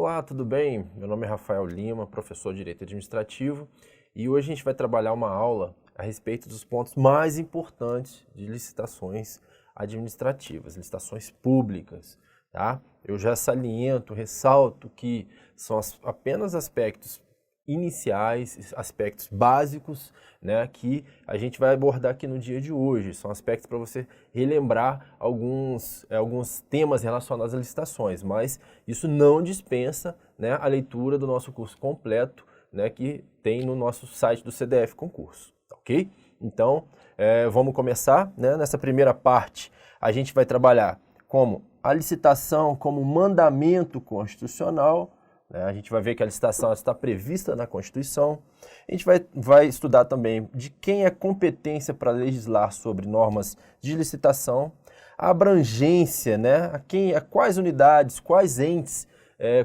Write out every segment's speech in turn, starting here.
Olá, tudo bem? Meu nome é Rafael Lima, professor de Direito Administrativo, e hoje a gente vai trabalhar uma aula a respeito dos pontos mais importantes de licitações administrativas, licitações públicas, tá? Eu já saliento, ressalto que são apenas aspectos iniciais, aspectos básicos, né, que a gente vai abordar aqui no dia de hoje. São aspectos para você relembrar alguns temas relacionados a licitações, mas isso não dispensa, né, a leitura do nosso curso completo, né, que tem no nosso site do CDF Concurso, ok? Então, vamos começar, né? Nessa primeira parte, a gente vai trabalhar como a licitação como mandamento constitucional. A gente vai ver que a licitação está prevista na Constituição. A gente vai estudar também de quem é competência para legislar sobre normas de licitação, a abrangência, né? A quais unidades, quais entes,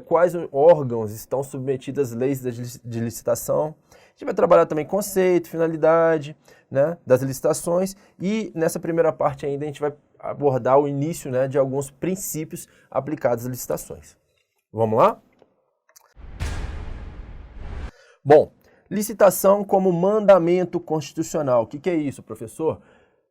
quais órgãos estão submetidos às leis de licitação. A gente vai trabalhar também conceito, finalidade, né, das licitações, e nessa primeira parte ainda a gente vai abordar o início, né, de alguns princípios aplicados às licitações. Vamos lá? Bom, licitação como mandamento constitucional. O que é isso, professor?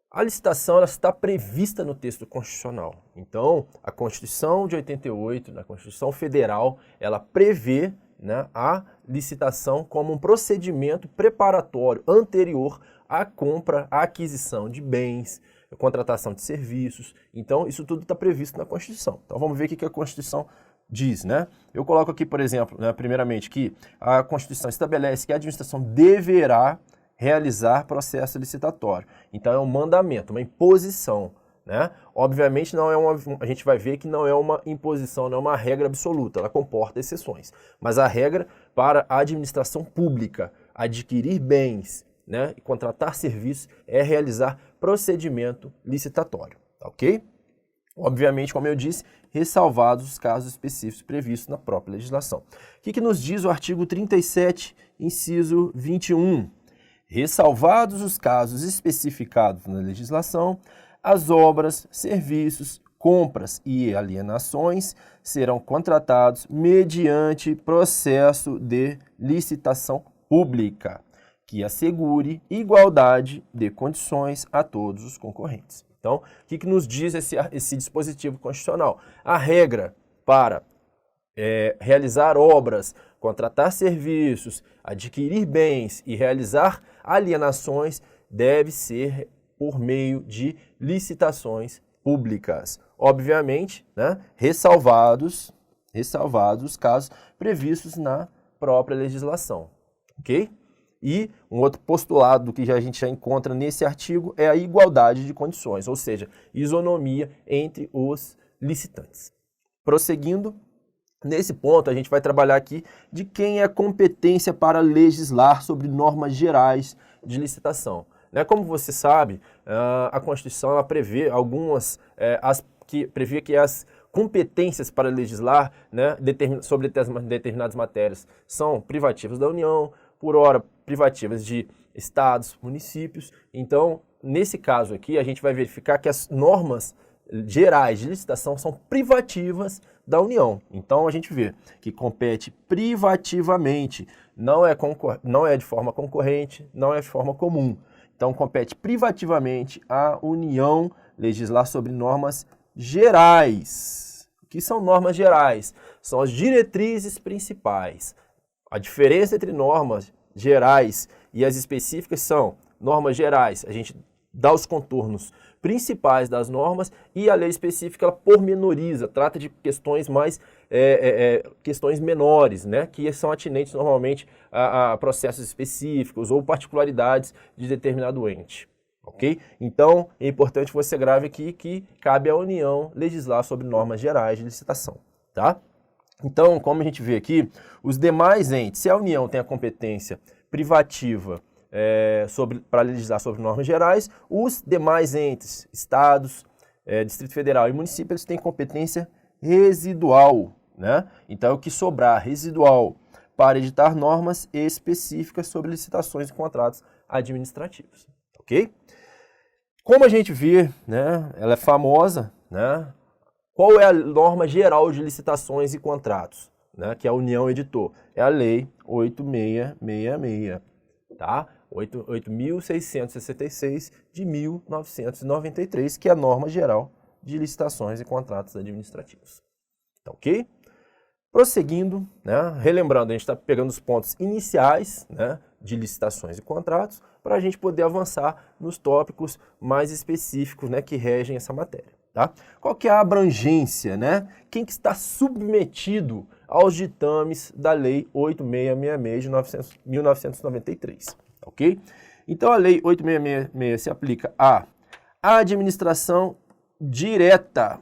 A licitação ela está prevista no texto constitucional. Então, a Constituição de 88, na Constituição Federal, ela prevê, né, a licitação como um procedimento preparatório anterior à compra, à aquisição de bens, à contratação de serviços. Então, isso tudo está previsto na Constituição. Então, vamos ver o que a Constituição diz, né? Eu coloco aqui, por exemplo, né, primeiramente, que a Constituição estabelece que a administração deverá realizar processo licitatório. Então, é um mandamento, uma imposição, né? Obviamente, a gente vai ver que não é uma imposição, não é uma regra absoluta, ela comporta exceções. Mas a regra para a administração pública adquirir bens, né, e contratar serviços é realizar procedimento licitatório, tá ok? Obviamente, como eu disse, ressalvados os casos específicos previstos na própria legislação. O que nos diz o artigo 37, inciso 21? Ressalvados os casos especificados na legislação, as obras, serviços, compras e alienações serão contratados mediante processo de licitação pública, que assegure igualdade de condições a todos os concorrentes. Então, o que nos diz esse dispositivo constitucional? A regra para realizar obras, contratar serviços, adquirir bens e realizar alienações deve ser por meio de licitações públicas. Obviamente, né, ressalvados os casos previstos na própria legislação, ok? E um outro postulado que a gente já encontra nesse artigo é a igualdade de condições, ou seja, isonomia entre os licitantes. Prosseguindo, nesse ponto a gente vai trabalhar aqui de quem é a competência para legislar sobre normas gerais de licitação. Como você sabe, a Constituição ela prevê prevê que as competências para legislar, né, sobre determinadas matérias são privativas da União, por hora privativas de estados, municípios. Então, nesse caso aqui, a gente vai verificar que as normas gerais de licitação são privativas da União. Então, a gente vê que compete privativamente, não é de forma concorrente, não é de forma comum. Então, compete privativamente à União legislar sobre normas gerais. O que são normas gerais? São as diretrizes principais. A diferença entre normas gerais e as específicas são normas gerais, a gente dá os contornos principais das normas, e a lei específica ela pormenoriza, trata de questões questões menores, né, que são atinentes normalmente a processos específicos ou particularidades de determinado ente. Ok? Então, é importante que você grave aqui que cabe à União legislar sobre normas gerais de licitação, tá? Então, como a gente vê aqui, os demais entes, se a União tem a competência privativa para legislar sobre normas gerais, os demais entes, estados, Distrito Federal e município, eles têm competência residual, né? Então, o que sobrar residual para editar normas específicas sobre licitações e contratos administrativos, ok? Como a gente vê, né, ela é famosa, né? Qual é a norma geral de licitações e contratos? né, que a União editou, é a Lei 8666, tá? 8.666 de 1993, que é a norma geral de licitações e contratos administrativos. Tá ok? Prosseguindo, né, relembrando, a gente está pegando os pontos iniciais, né, de licitações e contratos para a gente poder avançar nos tópicos mais específicos, né, que regem essa matéria. Tá? Qual que é a abrangência? Né? Quem que está submetido aos ditames da Lei 8666 de 1993? Ok? Então a Lei 8666 se aplica à administração direta.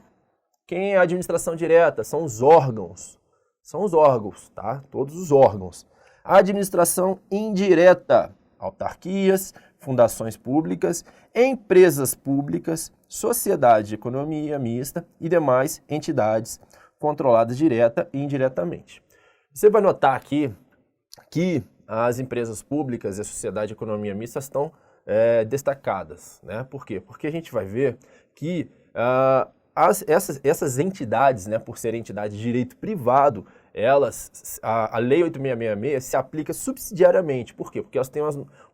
Quem é a administração direta? São os órgãos. São os órgãos, tá? Todos os órgãos. A administração indireta, autarquias, fundações públicas, empresas públicas, sociedade de economia mista e demais entidades controladas direta e indiretamente. Você vai notar aqui que as empresas públicas e a sociedade de economia mista estão destacadas, né? Por quê? Porque a gente vai ver que essas entidades, né, por serem entidades de direito privado, a Lei 8666 se aplica subsidiariamente. Por quê? Porque elas têm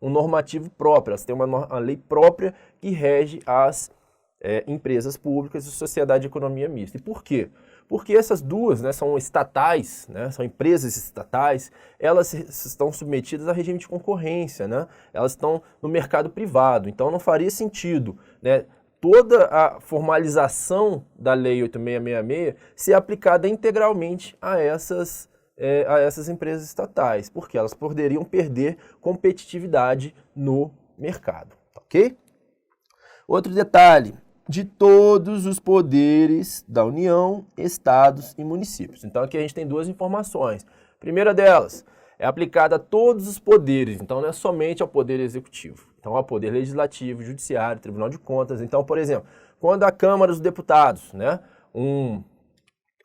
um normativo próprio, elas têm uma lei própria que rege as empresas públicas e sociedade de economia mista. E por quê? Porque essas duas, né, são estatais, né, são empresas estatais, elas estão submetidas a regime de concorrência, né, elas estão no mercado privado, então não faria sentido, né, toda a formalização da Lei 8666 ser aplicada integralmente a essas empresas estatais, porque elas poderiam perder competitividade no mercado, ok? Outro detalhe, de todos os poderes da União, estados e municípios. Então aqui a gente tem duas informações. Primeira delas, é aplicada a todos os poderes, então não é somente ao poder executivo. Então, ao poder legislativo, judiciário, tribunal de contas. Então, por exemplo, quando a Câmara dos Deputados, né, um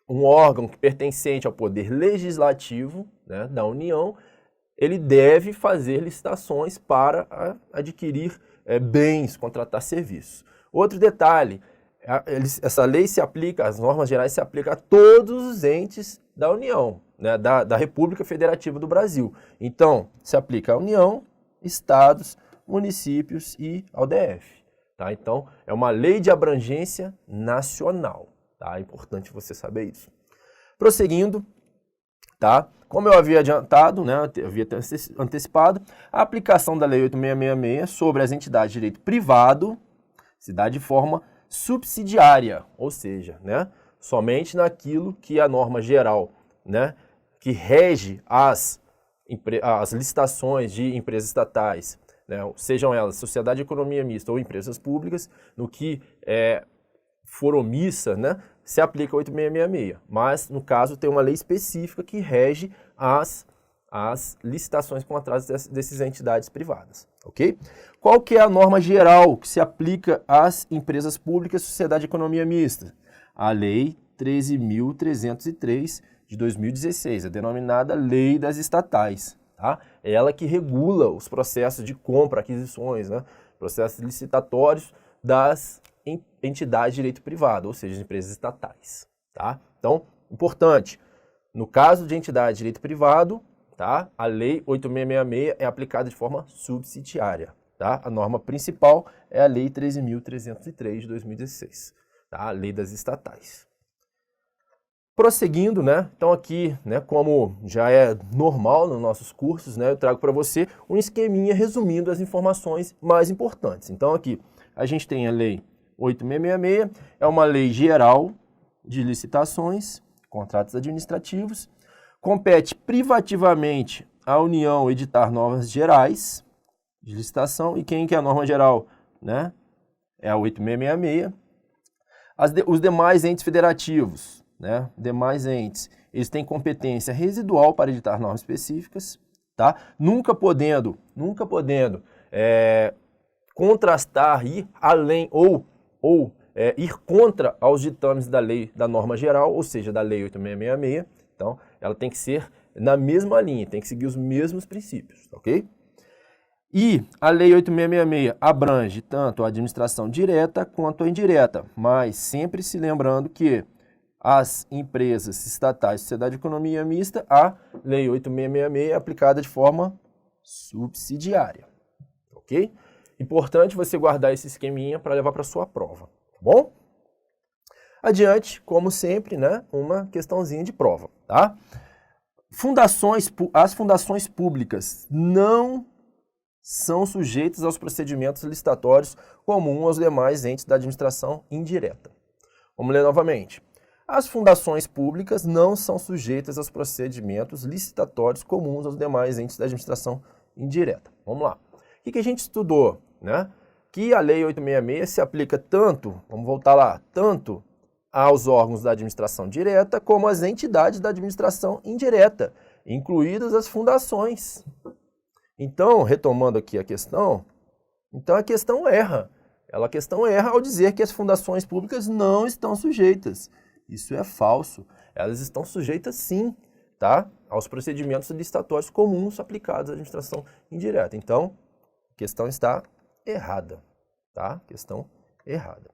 órgão pertencente ao poder legislativo, né, da União, ele deve fazer licitações para adquirir bens, contratar serviços. Outro detalhe, essa lei se aplica, as normas gerais se aplicam a todos os entes da União, né, da República Federativa do Brasil. Então, se aplica à União, estados, municípios e ao DF. Tá? Então, é uma lei de abrangência nacional. Tá? É importante você saber isso. Prosseguindo, tá? Como eu havia adiantado, né, eu havia antecipado, a aplicação da Lei 8666 sobre as entidades de direito privado se dá de forma subsidiária, ou seja, né, somente naquilo que a norma geral, né, que rege as licitações de empresas estatais, né, sejam elas sociedade de economia mista ou empresas públicas, no que for omissa, né, se aplica 8666. Mas, no caso, tem uma lei específica que rege as licitações com contratos dessas entidades privadas, ok? Qual que é a norma geral que se aplica às empresas públicas e sociedade de economia mista? A Lei 13.303 de 2016, a denominada Lei das Estatais. Tá? É ela que regula os processos de compra, aquisições, né? Processos licitatórios das entidades de direito privado, ou seja, as empresas estatais. Tá? Então, importante, no caso de entidade de direito privado, tá? A Lei 8666 é aplicada de forma subsidiária. Tá? A norma principal é a Lei 13.303 de 2016, tá? A Lei das Estatais. Prosseguindo, né? Então aqui, né, como já é normal nos nossos cursos, né, eu trago para você um esqueminha resumindo as informações mais importantes. Então aqui a gente tem a Lei 8666, é uma lei geral de licitações, contratos administrativos, compete privativamente à União editar normas gerais de licitação, e quem que é a norma geral, né? É a 8666. Os demais entes federativos, né? Demais entes, eles têm competência residual para editar normas específicas, tá? Nunca podendo contrastar, ir além ou ir contra aos ditames da lei, da norma geral, ou seja, da Lei 8666. Então, ela tem que ser na mesma linha, tem que seguir os mesmos princípios, ok? E a Lei 8666 abrange tanto a administração direta quanto a indireta, mas sempre se lembrando que as empresas estatais, sociedade de economia mista, a Lei 8666 é aplicada de forma subsidiária, ok? Importante você guardar esse esqueminha para levar para sua prova, tá bom? Adiante, como sempre, né, uma questãozinha de prova, tá? As fundações públicas não são sujeitas aos procedimentos licitatórios comuns aos demais entes da administração indireta. Vamos ler novamente. As fundações públicas não são sujeitas aos procedimentos licitatórios comuns aos demais entes da administração indireta. Vamos lá. O que a gente estudou, né? Que a Lei 866 se aplica tanto, vamos voltar lá, tanto aos órgãos da administração direta como às entidades da administração indireta, incluídas as fundações. Então, retomando aqui a questão, então a questão erra. A questão erra ao dizer que as fundações públicas não estão sujeitas. Isso é falso. Elas estão sujeitas sim, tá? Aos procedimentos licitatórios comuns aplicados à administração indireta. Então, a questão está errada, tá? Questão errada.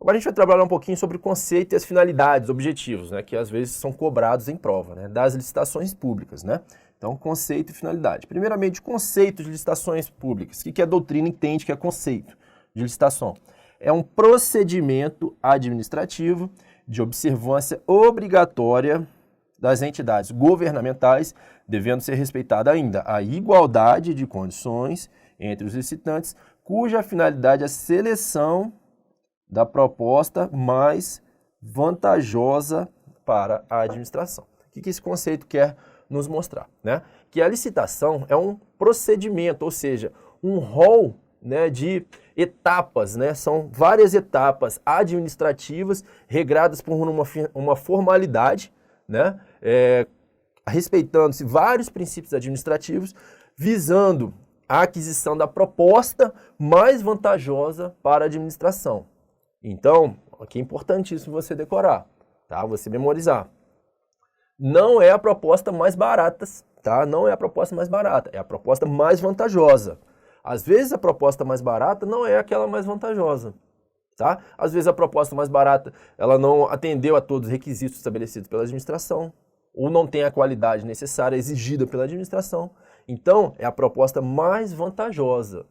Agora a gente vai trabalhar um pouquinho sobre o conceito e as finalidades, objetivos, né? Que às vezes são cobrados em prova, né? Das licitações públicas, né? Então, conceito e finalidade. Primeiramente, conceito de licitações públicas. O que a doutrina entende que é conceito de licitação? É um procedimento administrativo de observância obrigatória das entidades governamentais, devendo ser respeitada ainda a igualdade de condições entre os licitantes, cuja finalidade é a seleção da proposta mais vantajosa para a administração. O que esse conceito quer nos mostrar, né? Que a licitação é um procedimento, ou seja, um rol, né, de etapas, né? São várias etapas administrativas regradas por uma formalidade, né? Respeitando-se vários princípios administrativos, visando a aquisição da proposta mais vantajosa para a administração. Então, aqui é importantíssimo você decorar, tá? Você memorizar. Não é a proposta mais barata, tá? Não é a proposta mais barata, é a proposta mais vantajosa. Às vezes a proposta mais barata não é aquela mais vantajosa, tá? Às vezes a proposta mais barata, ela não atendeu a todos os requisitos estabelecidos pela administração, ou não tem a qualidade necessária exigida pela administração. Então, é a proposta mais vantajosa,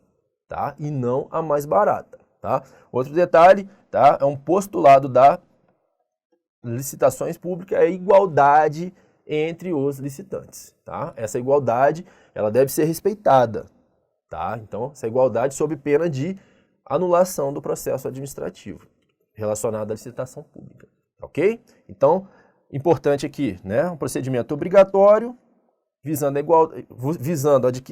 tá? E não a mais barata, tá? Outro detalhe, tá? É um postulado da licitações públicas, é a igualdade entre os licitantes, tá? Essa igualdade, ela deve ser respeitada, tá? Então, essa igualdade sob pena de anulação do processo administrativo relacionado à licitação pública, ok? Então, importante aqui, né? Um procedimento obrigatório, visando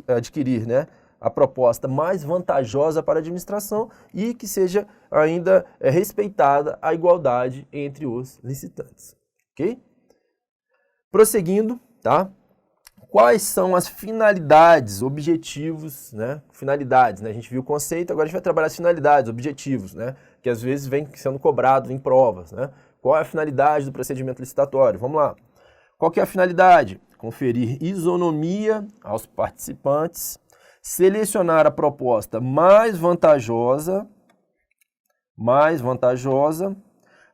adquirir, né, a proposta mais vantajosa para a administração e que seja ainda respeitada a igualdade entre os licitantes, ok? Prosseguindo, tá? Quais são as finalidades, objetivos, né? Finalidades, né? A gente viu o conceito, agora a gente vai trabalhar as finalidades, objetivos, né? Que às vezes vem sendo cobrado em provas, né? Qual é a finalidade do procedimento licitatório? Vamos lá. Qual que é a finalidade? Conferir isonomia aos participantes, selecionar a proposta mais vantajosa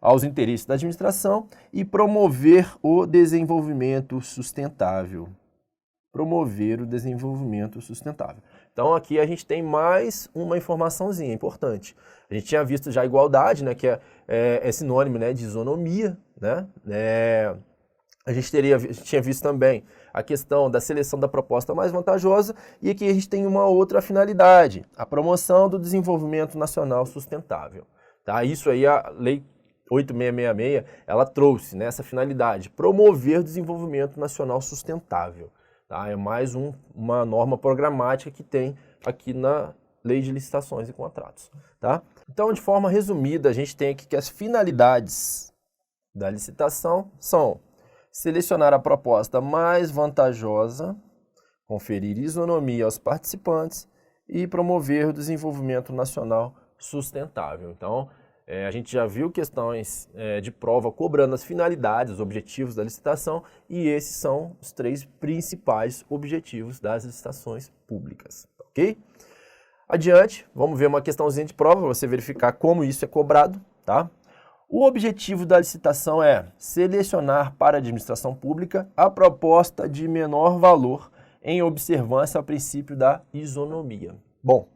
aos interesses da administração e promover o desenvolvimento sustentável. Promover o desenvolvimento sustentável. Então aqui a gente tem mais uma informaçãozinha importante. A gente tinha visto já a igualdade, né, que é sinônimo, né, de isonomia, né? A gente tinha visto também a questão da seleção da proposta mais vantajosa e aqui a gente tem uma outra finalidade, a promoção do desenvolvimento nacional sustentável. Tá? Isso aí a Lei 8666, ela trouxe, né, essa finalidade, promover o desenvolvimento nacional sustentável. Tá? É mais uma norma programática que tem aqui na Lei de Licitações e Contratos. Tá? Então, de forma resumida, a gente tem aqui que as finalidades da licitação são selecionar a proposta mais vantajosa, conferir isonomia aos participantes e promover o desenvolvimento nacional sustentável. Então, a gente já viu questões de prova cobrando as finalidades, os objetivos da licitação, e esses são os 3 principais objetivos das licitações públicas, ok? Adiante, vamos ver uma questãozinha de prova para você verificar como isso é cobrado, tá? O objetivo da licitação é selecionar para a administração pública a proposta de menor valor em observância ao princípio da isonomia. Bom,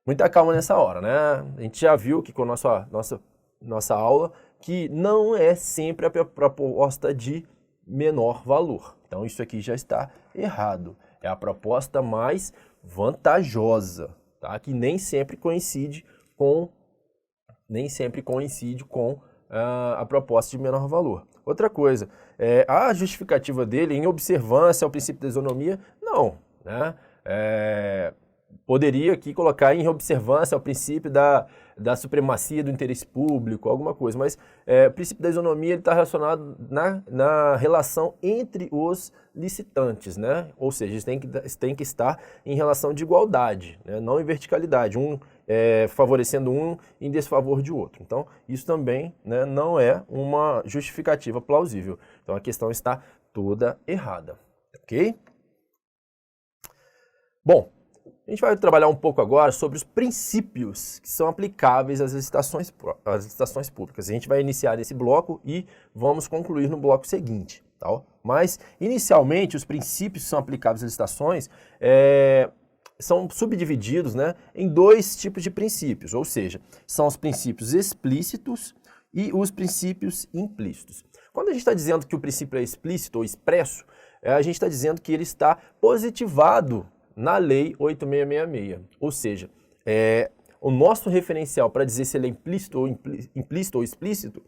muita calma nessa hora, né? A gente já viu aqui com a nossa aula que não é sempre a proposta de menor valor. Então isso aqui já está errado. É a proposta mais vantajosa, tá? Que nem sempre coincide com a proposta de menor valor. Outra coisa, a justificativa dele em observância ao princípio da isonomia, não, né? Poderia aqui colocar em observância ao princípio da supremacia do interesse público, alguma coisa, mas o princípio da isonomia está relacionado na relação entre os licitantes, né? Ou seja, eles têm que estar em relação de igualdade, né? Não em verticalidade, um favorecendo um em desfavor de outro. Então, isso também, né, não é uma justificativa plausível. Então, a questão está toda errada, ok? Bom, a gente vai trabalhar um pouco agora sobre os princípios que são aplicáveis às licitações públicas. A gente vai iniciar nesse bloco e vamos concluir no bloco seguinte, tá? Mas, inicialmente, os princípios que são aplicáveis às licitações são subdivididos, né, em dois tipos de princípios, ou seja, são os princípios explícitos e os princípios implícitos. Quando a gente está dizendo que o princípio é explícito ou expresso, a gente está dizendo que ele está positivado na Lei 8666, ou seja, o nosso referencial para dizer se ele é implícito ou explícito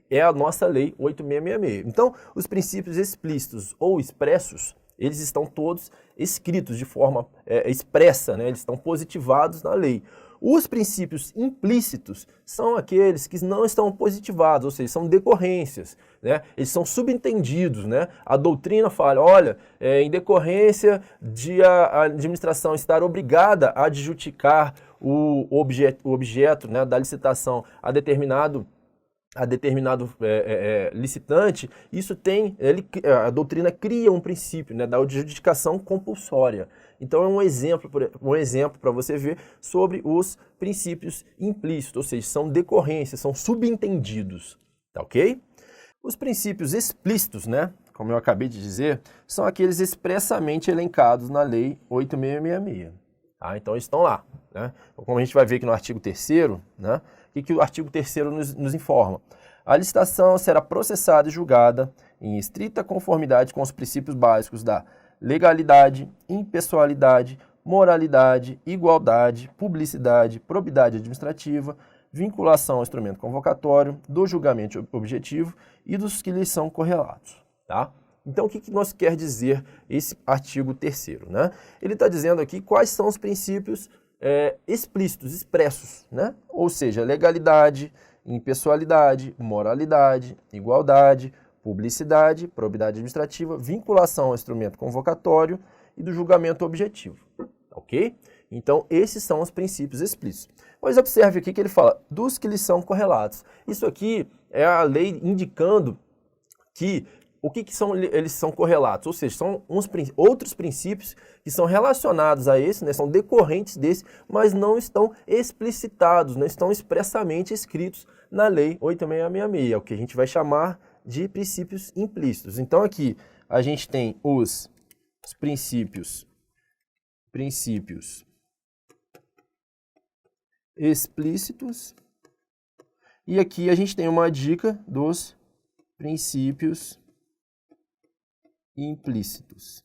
é a nossa Lei 8666. Então, os princípios explícitos ou expressos, eles estão todos escritos de forma expressa, né? Eles estão positivados na lei. Os princípios implícitos são aqueles que não estão positivados, ou seja, são decorrências, né? Eles são subentendidos, né? A doutrina fala, olha, em decorrência de a administração estar obrigada a adjudicar o objeto, né, da licitação a determinado licitante, isso a doutrina cria um princípio, né, da adjudicação compulsória. Então é um exemplo para você ver sobre os princípios implícitos, ou seja, são decorrências, são subentendidos, tá ok? Os princípios explícitos, né, como eu acabei de dizer, são aqueles expressamente elencados na Lei 8666. Tá? Então estão lá, né? Como a gente vai ver aqui no artigo 3º, né? O que o artigo 3º nos informa? A licitação será processada e julgada em estrita conformidade com os princípios básicos da legalidade, impessoalidade, moralidade, igualdade, publicidade, probidade administrativa, vinculação ao instrumento convocatório, do julgamento objetivo e dos que lhes são correlatos. Tá? Então, o que nos quer dizer esse artigo 3º? Né? Ele está dizendo aqui quais são os princípios explícitos, expressos, né? Ou seja, legalidade, impessoalidade, moralidade, igualdade, publicidade, probidade administrativa, vinculação ao instrumento convocatório e do julgamento objetivo, ok? Então, esses são os princípios explícitos. Mas observe aqui que ele fala dos que lhes são correlatos. Isso aqui é a lei indicando que eles são correlatos, ou seja, são outros princípios que são relacionados a esse, né, são decorrentes desse, mas não estão explicitados, não estão expressamente escritos na Lei 8666, é o que a gente vai chamar de princípios implícitos. Então aqui a gente tem os princípios explícitos e aqui a gente tem uma dica dos princípios implícitos.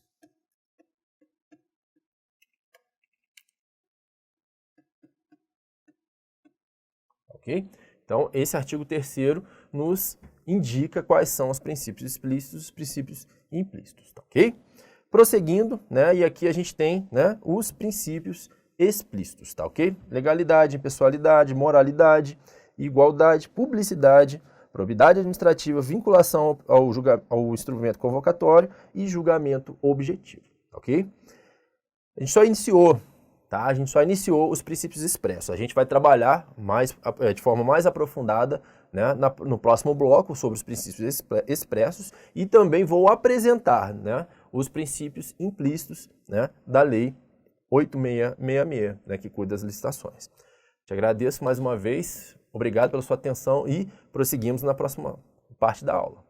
Ok? Então, esse artigo 3º nos indica quais são os princípios explícitos e os princípios implícitos, tá ok? Prosseguindo, né, e aqui a gente tem, né, os princípios explícitos, tá ok? Legalidade, impessoalidade, moralidade, igualdade, publicidade, probidade administrativa, vinculação ao instrumento convocatório e julgamento objetivo, ok? A gente só iniciou, tá? A gente só iniciou os princípios expressos. A gente vai trabalhar de forma mais aprofundada, né, no próximo bloco sobre os princípios expressos e também vou apresentar, né, os princípios implícitos, né, da Lei 8666, né, que cuida das licitações. Te agradeço mais uma vez Obrigado pela sua atenção e prosseguimos na próxima parte da aula.